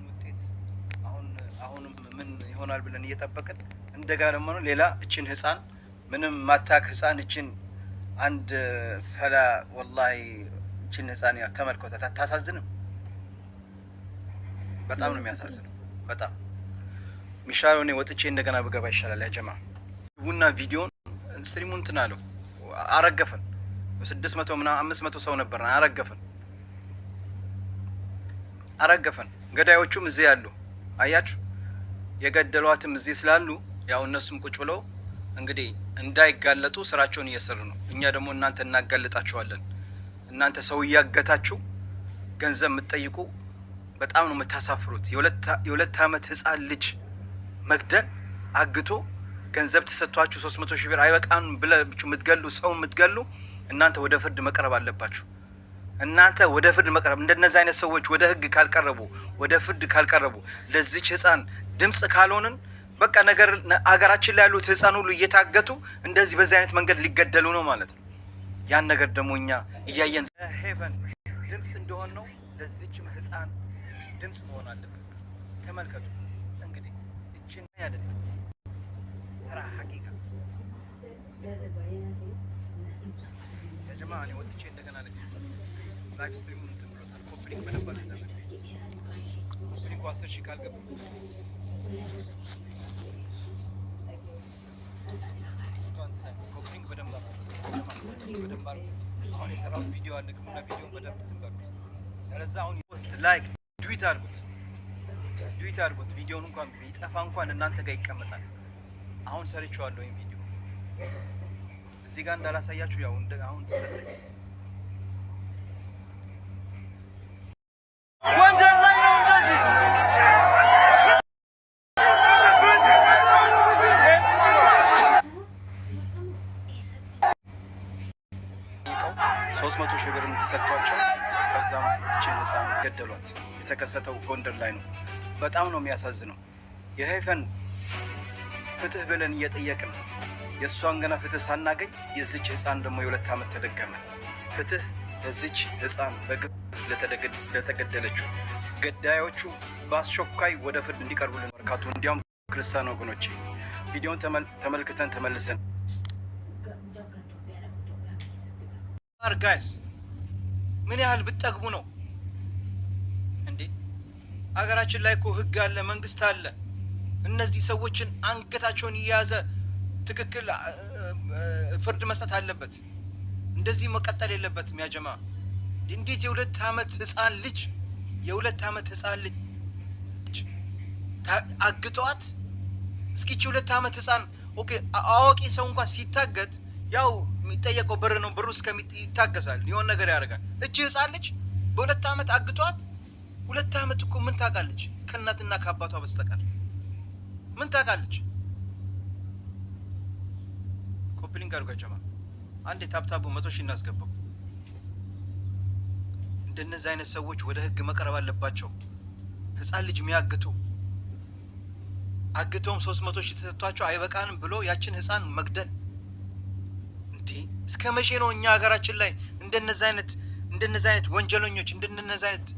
ውጤት አሁንም ምን ይሆናል ብለን እየጠበቅን እንደገና ደግሞ ሌላ እችን ህፃን ምንም ማታክ ህፃን እችን አንድ ፈላ ወላሂ እችን ህፃን ተመልከቷት። አታሳዝንም? በጣም ነው የሚያሳዝነው። በጣም ሚሻለው እኔ ወጥቼ እንደገና ብገባ ይሻላል። ያ ጀማ ቡና ቪዲዮን ስትሪሙን እንትን አለው አረገፈን። 600 ምናምን 500 ሰው ነበር። አረገፈን። ገዳዮቹም እዚህ ያሉ አያችሁ፣ የገደሏትም እዚህ ስላሉ ያው እነሱም ቁጭ ብለው እንግዲህ እንዳይጋለጡ ስራቸውን እየሰሩ ነው። እኛ ደግሞ እናንተ እናጋልጣችኋለን። እናንተ ሰው እያገታችሁ ገንዘብ የምትጠይቁ በጣም ነው የምታሳፍሩት። የሁለት ዓመት ህፃን ልጅ መግደል አግቶ ገንዘብ ተሰጥቷችሁ 300 ሺህ ብር አይበቃም ብላችሁ የምትገሉ ሰው የምትገሉ እናንተ ወደ ፍርድ መቅረብ አለባችሁ። እናንተ ወደ ፍርድ መቅረብ እንደነዚህ አይነት ሰዎች ወደ ህግ ካልቀረቡ ወደ ፍርድ ካልቀረቡ ለዚች ህፃን ድምጽ ካልሆንን በቃ ነገር አገራችን ላይ ያሉት ህፃን ሁሉ እየታገቱ እንደዚህ በዚህ አይነት መንገድ ሊገደሉ ነው ማለት ነው። ያን ነገር ደግሞ እኛ እያየን ሄቨን ድምጽ እንደሆን ነው ለዚችም ህፃን ድምጽ መሆን አለበት። ተመልከቱ እንግዲህ እቺን አይደለም ስራ ሐቂቃ የጀማ እኔ ወጥቼ እንደገና ላይቭ ስትሪም እንትን ብሎታል። ኮፕሊንግ በደንብ አለ። ኮፕሊንግ 10 ሺህ ካልገባ ኮፕሊንግ በደንብ አለ። አሁን የሰራው ቪዲዮ አለ። ግሙና ቪዲዮን በደንብ ትንበሩት። ለዛ አሁን ፖስት ላይክ ዱዊት አድርጉት። ቪዲዮውን እንኳን ቢጠፋ እንኳን እናንተ ጋር ይቀመጣል። አሁን ሰርቼዋለሁ ይሄን ቪዲዮ እዚህ ጋር እንዳላሳያችሁ ያው አሁን ተሰጠኝ። ሶስት 300 ሺህ ብር ተሰጥቷቸው ከዛም እቺን ህፃን ገደሏት። የተከሰተው ጎንደር ላይ ነው። በጣም ነው የሚያሳዝነው። የሄቨን ፍትህ ብለን እየጠየቅን የእሷን ገና ፍትህ ሳናገኝ የዚች ህፃን ደግሞ የ2 ዓመት ተደገመ። ፍትህ ለዚች ህፃን በግፍ ለተገደለችው ገዳዮቹ በአስቸኳይ ወደ ፍርድ እንዲቀርቡልን መርካቶ እንዲያውም ክርስቲያን ወገኖቼ ቪዲዮን ተመልክተን ተመልሰን ጋይስ ምን ያህል ብትጠግቡ ነው እንዴ? አገራችን ላይ እኮ ህግ አለ፣ መንግስት አለ። እነዚህ ሰዎችን አንገታቸውን እየያዘ ትክክል ፍርድ መስጠት አለበት። እንደዚህ መቀጠል የለበትም። ያጀማ እንዴት የ2 ዓመት ህፃን ልጅ አግቷት እስኪ 2 ዓመት ህፃን ኦኬ፣ አዋቂ ሰው እንኳን ሲታገት ያው የሚጠየቀው ብር ነው። ብሩ ይታገሳል፣ የሆነ ነገር ያደርጋል። እቺ ህፃን ልጅ በ2 ዓመት አግቷት 2 ዓመት እኮ ምን ታውቃለች? ከእናትና ከአባቷ በስተቀር ምን ታውቃለች? ኮፕሊንግ አድርጓ ጀማ አንዴ ታብታቡ 100 ሺህ እናስገባው። እንደነዚህ አይነት ሰዎች ወደ ህግ መቅረብ አለባቸው። ህፃን ልጅ የሚያግቱ አግተውም 300 ሺህ ተሰጥቷቸው አይበቃንም ብሎ ያችን ህፃን መግደል እንዴ! እስከ መቼ ነው እኛ ሀገራችን ላይ እንደነዚህ አይነት ወንጀለኞች እንደነዚህ አይነት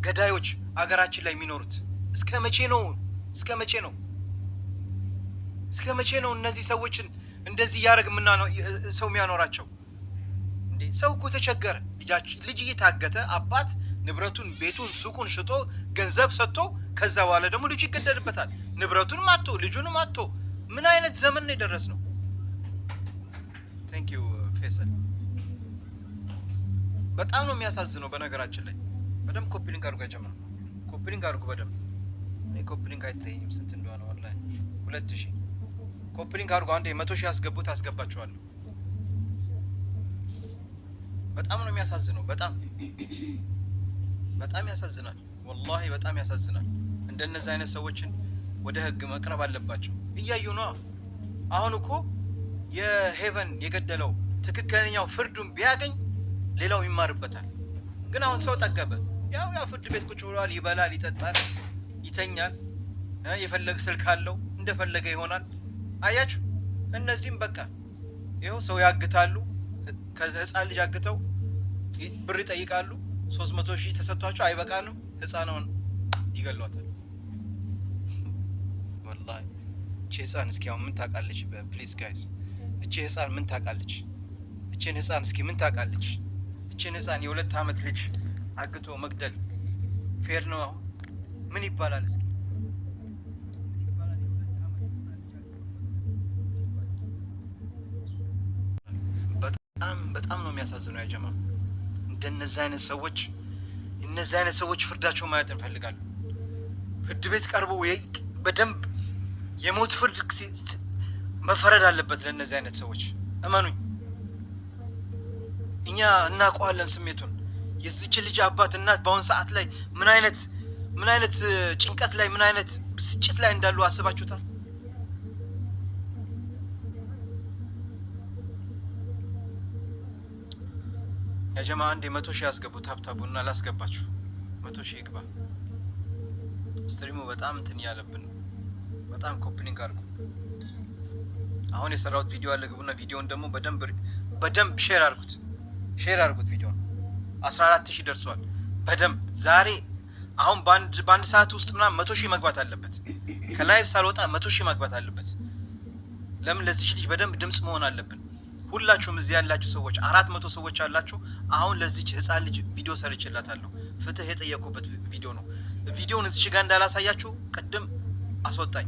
ገዳዮች ሀገራችን ላይ የሚኖሩት? እስከ መቼ ነው እነዚህ ሰዎችን እንደዚህ ያደርግ ሰው የሚያኖራቸው? እንዴ ሰው እኮ ተቸገረ። ልጅ እየታገተ አባት ንብረቱን፣ ቤቱን፣ ሱቁን ሽጦ ገንዘብ ሰጥቶ ከዛ በኋላ ደግሞ ልጅ ይገደልበታል። ንብረቱን ማጥቶ ልጁንም ማጥቶ ምን አይነት ዘመን ነው የደረስነው? ቴንክ ዩ ፌሰል። በጣም ነው የሚያሳዝነው። በነገራችን ላይ በደንብ ኮፒሊንግ አድርጉ ያጀምራ። ኮፒሊንግ አድርጉ በደንብ። እኔ ኮፒሊንግ አይታየኝም ስንት እንደሆነ ወላሂ 2000 ኮፒሊንግ አድርጉ። አንዴ 100 ሺህ ያስገቡት አስገባችኋለሁ። በጣም ነው የሚያሳዝነው። በጣም ያሳዝናል። ወላሂ በጣም ያሳዝናል። እንደነዚህ አይነት ሰዎችን ወደ ህግ መቅረብ አለባቸው። እያዩ ነው። አሁን እኮ የሄቨን የገደለው ትክክለኛው ፍርዱን ቢያገኝ ሌላው ይማርበታል። ግን አሁን ሰው ጠገበ። ያው ፍርድ ቤት ቁጭ ብሏል፣ ይበላል፣ ይጠጣል፣ ይተኛል። የፈለገ ስልክ አለው፣ እንደፈለገ ይሆናል። አያችሁ፣ እነዚህም በቃ ይኸው ሰው ያግታሉ። ከህፃን ልጅ አግተው ብር ይጠይቃሉ። 300,000 ተሰጥቷቸው አይበቃንም፣ ህፃኗን ይገሏታል። ወላሂ እቺ ህፃን እስኪ አሁን ምን ታውቃለች? ፕሊዝ ጋይስ፣ እቺ ህፃን ምን ታውቃለች? እቺን ህፃን እስኪ ምን ታውቃለች? እቺን ህፃን የ2 ዓመት ልጅ አግቶ መግደል ፌር ነው? አሁን ምን ይባላል? እስኪ በጣም ነው የሚያሳዝነው። ያጀማ እንደነዚህ አይነት ሰዎች እነዚህ አይነት ሰዎች ፍርዳቸው ማየት እንፈልጋለን። ፍርድ ቤት ቀርቦ በደንብ የሞት ፍርድ መፈረድ አለበት ለእነዚህ አይነት ሰዎች። እመኑኝ፣ እኛ እናውቀዋለን ስሜቱን። የዚች ልጅ አባት እናት በአሁን ሰዓት ላይ ምን አይነት ጭንቀት ላይ ምን አይነት ብስጭት ላይ እንዳሉ አስባችሁታል? ያጀማ አንዴ 100,000 ያስገቡት። ታብታቡና ላስገባችሁ 100,000 ይግባ። ስትሪሙ በጣም እንትን ያለብን፣ በጣም ኮፕሊንግ አድርጉ። አሁን የሰራሁት ቪዲዮ አለ፣ ግቡና ቪዲዮውን ደግሞ በደንብ ሼር አድርጉት። ቪዲዮውን 14,000 ደርሷል። በደንብ ዛሬ አሁን በአንድ ሰዓት ውስጥ ምናምን 100,000 መግባት አለበት። ከላይቭ ሳልወጣ 100,000 መግባት አለበት። ለምን? ለዚህ ልጅ በደንብ ድምጽ መሆን አለብን። ሁላችሁም እዚህ ያላችሁ ሰዎች 400 ሰዎች አላችሁ። አሁን ለዚች ህፃን ልጅ ቪዲዮ ሰርችላታለሁ። ፍትህ የጠየቁበት ቪዲዮ ነው። ቪዲዮውን እዚህ ጋር እንዳላሳያችሁ ቅድም አስወጣኝ፣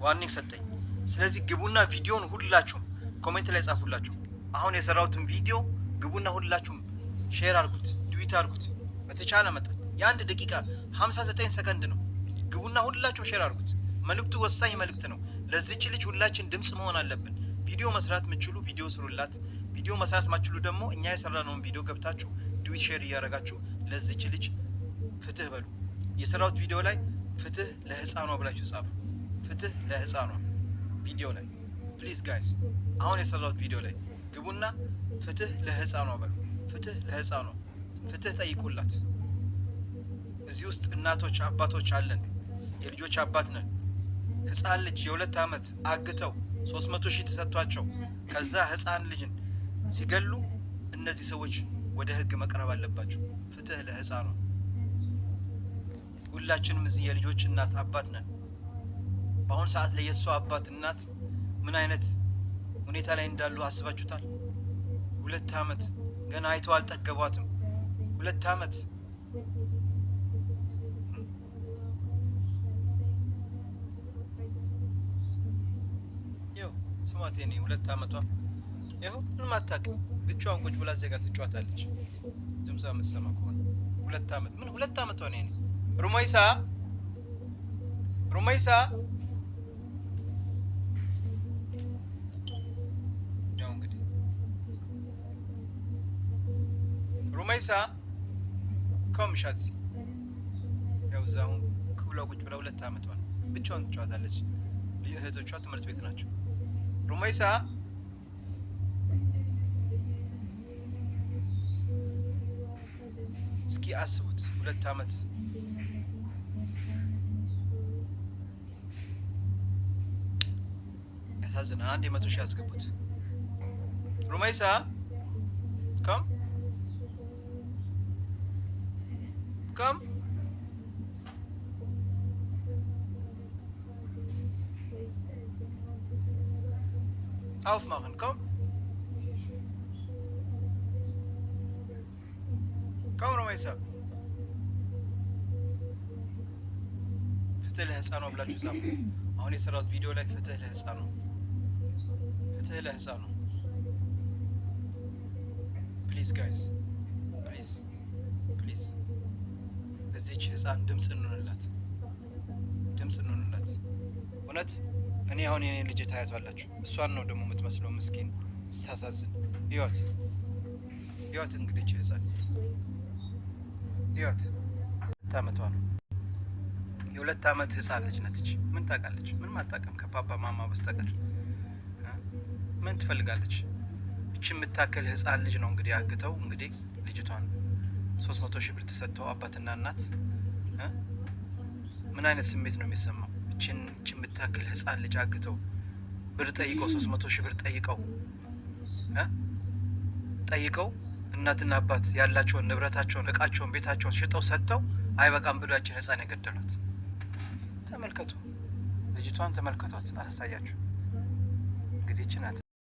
ዋርኒንግ ሰጠኝ። ስለዚህ ግቡና ቪዲዮውን ሁላችሁም ኮሜንት ላይ ጻፉላችሁ። አሁን የሰራሁትን ቪዲዮ ግቡና ሁላችሁም ሼር አድርጉት፣ ዱዊት አድርጉት። በተቻለ መጠን የ1 ደቂቃ 59 ሰከንድ ነው። ግቡና ሁላችሁም ሼር አድርጉት። መልእክቱ ወሳኝ መልእክት ነው። ለዚች ልጅ ሁላችን ድምጽ መሆን አለብን። ቪዲዮ መስራት የምትችሉ ቪዲዮ ስሩላት። ቪዲዮ መስራት ማትችሉ ደግሞ እኛ የሰራነውን ቪዲዮ ገብታችሁ ዱዊት ሼር እያደረጋችሁ ለዚች ልጅ ፍትህ በሉ። የሰራሁት ቪዲዮ ላይ ፍትህ ለህፃኗ ብላችሁ ጻፉ። ፍትህ ለህፃኗ ቪዲዮ ላይ ፕሊዝ ጋይስ። አሁን የሰራሁት ቪዲዮ ላይ ግቡና ፍትህ ለህፃኗ በሉ። ፍትህ ለህፃኗ፣ ፍትህ ጠይቁላት። እዚህ ውስጥ እናቶች አባቶች አለን፣ የልጆች አባት ነን። ህፃን ልጅ የ2 ዓመት አግተው 300,000 ተሰጥቷቸው ከዛ ህፃን ልጅን ሲገሉ እነዚህ ሰዎች ወደ ህግ መቅረብ አለባቸው። ፍትህ ለህፃኗ። ሁላችንም እዚህ የልጆች እናት አባት ነን። በአሁን ሰዓት ላይ የእሷ አባት እናት ምን አይነት ሁኔታ ላይ እንዳሉ አስባችሁታል? 2 ዓመት ገና አይተው አልጠገቧትም። 2 ዓመት ስማት የኔ 2 ዓመቷ ይኸው ምንም አታውቅም። ብቻዋን ቁጭ ብላ እዚያ ጋር ትጫወታለች። ድምጿ የምትሰማ ከሆነ 2 ዓመት ምን 2 ዓመቷ ነው የኔ ሩመይሳ ያው እንግዲህ ሩመይሳ ኮምሻት ያው እዛው ክፍሏ ቁጭ ብላ 2 ዓመቷ ነው። ብቻዋን ትጫወታለች። እህቶቿ ትምህርት ቤት ናቸው። ሩመይሳ እስኪ አስቡት 2 ዓመት ያሳዝናል። አንድ 100,000 ያስገቡት። ሩመይሳ ከም aufmachen, komm. Komm, Rumeisa. ፍትህ ለህፃኗ ብላችሁ ጻፉ። አሁን የሰራሁት ቪዲዮ ላይ ፍትህ ለህፃኗ፣ ፍትህ ለህፃኗ። ፕሊዝ ጋይስ፣ ፕሊዝ ለዚች ህፃን ድምፅ እንሆንላት፣ እውነት እኔ አሁን የኔ ልጅ ታያቷላችሁ። እሷን ነው ደግሞ የምትመስለው። ምስኪን ስታሳዝን። ህይወት እንግዲህ ህፃን ህይወት 2 ዓመቷ ነው። የ2 ዓመት ህፃን ልጅ ነች። ምን ታውቃለች? ምን ማታውቅም ከፓፓ ማማ በስተቀር ምን ትፈልጋለች? እቺ የምታከል ህፃን ልጅ ነው እንግዲህ አግተው እንግዲህ ልጅቷን 300 ሺህ ብር ተሰጥተው አባትና እናት ምን አይነት ስሜት ነው የሚሰማው? እቺ የምታከል ህፃን ልጅ አግተው ብር ጠይቀው 300 ሺህ ብር ጠይቀው እናትና አባት ያላቸውን ንብረታቸውን እቃቸውን ቤታቸውን ሽጠው ሰጥተው አይበቃም ብሎ ያችን ህፃን የገደሏት። ተመልከቱ፣ ልጅቷን ተመልከቷት። አላሳያችሁ እንግዲህ እቺ ናት